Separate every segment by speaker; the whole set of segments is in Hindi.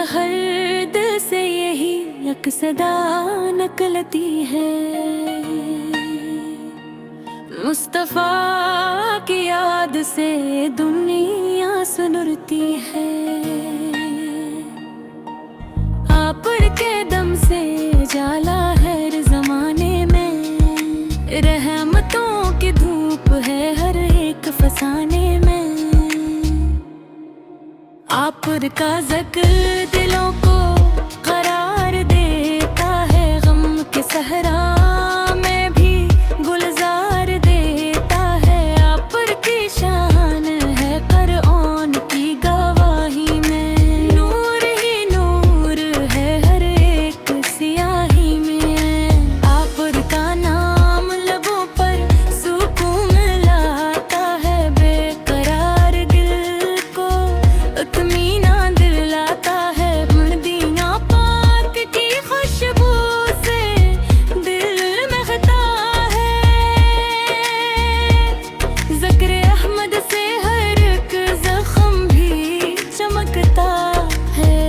Speaker 1: हर दिल से यही एक सदा निकलती है। मुस्तफा की याद से दुनिया सुनती है। आप के दम से जाला है हर जमाने में, रहमतों की धूप है हर एक फसाने में। आप का ज़िक्र दिलों को करार देता है, गम के सहरा में भी गुलजार देता है। आप की शान है क़ुरआन की गवाही में, नूर ही नूर है हर एक सियाही में। आप का नाम लबों पर सुकून लाता है, बेकरार दिल को इत्मीनान दिलाता है। मदीना पाक की खुशबू से दिल महकता है, ज़िक्र अहमद से हर एक ज़ख्म भी चमकता है।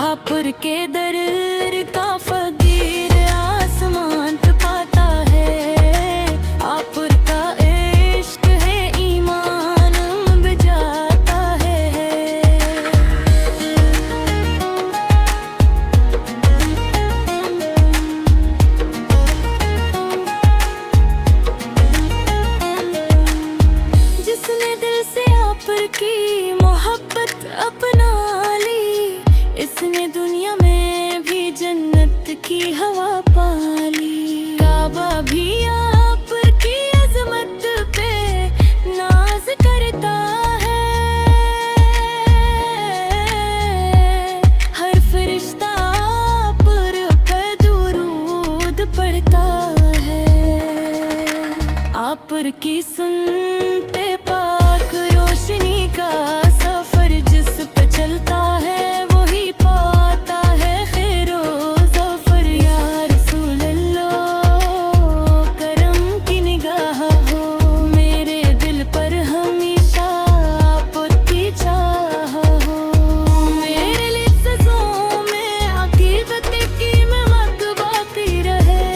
Speaker 1: आप के दर का फकीर आसमान पाता है, आप का इश्क है ईमान बजाता है। जिसने दिल से आप की मोहब्बत अपना ली, इसने दुनिया में भी जन्नत की हवा पाली। काबा भी आप की अजमत पे नाज करता है, हर फरिश्ता आप पर दुरूद पढ़ता है। आप की सुनते पाक रोशनी का सफर जिस पे चलता है, वही पाता है खैरो ज़फ़र। या रसूल अल्लाह करम की निगाह हो, मेरे दिल पर हमेशा आपकी चाह हो। मेरे लिफ्ज़ों में अक़ीदत की महक बाक़ी रहे,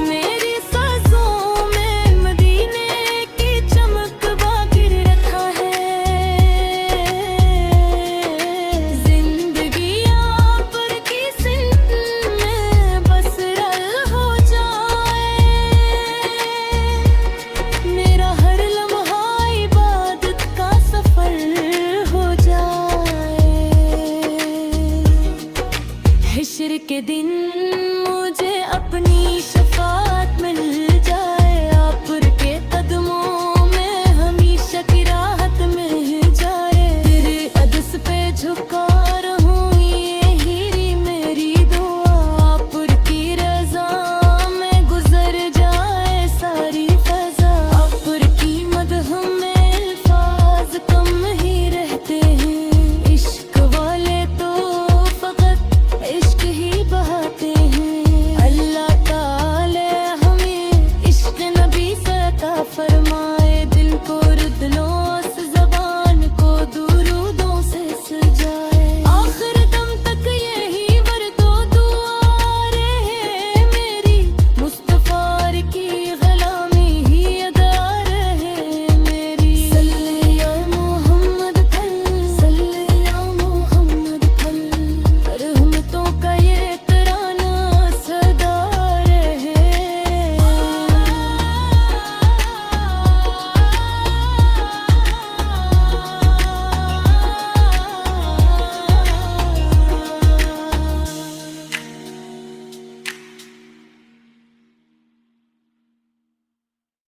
Speaker 1: मेरी सांसों में मदीने की चमक बाक़ी रखा है। ज़िंदगी आप की सिमत में बस रल हो जाए, मेरा हर लम्हा इबादत का सफर हो जाए। हश्र के दिन मुझे अपनी शफ़ाअत मिल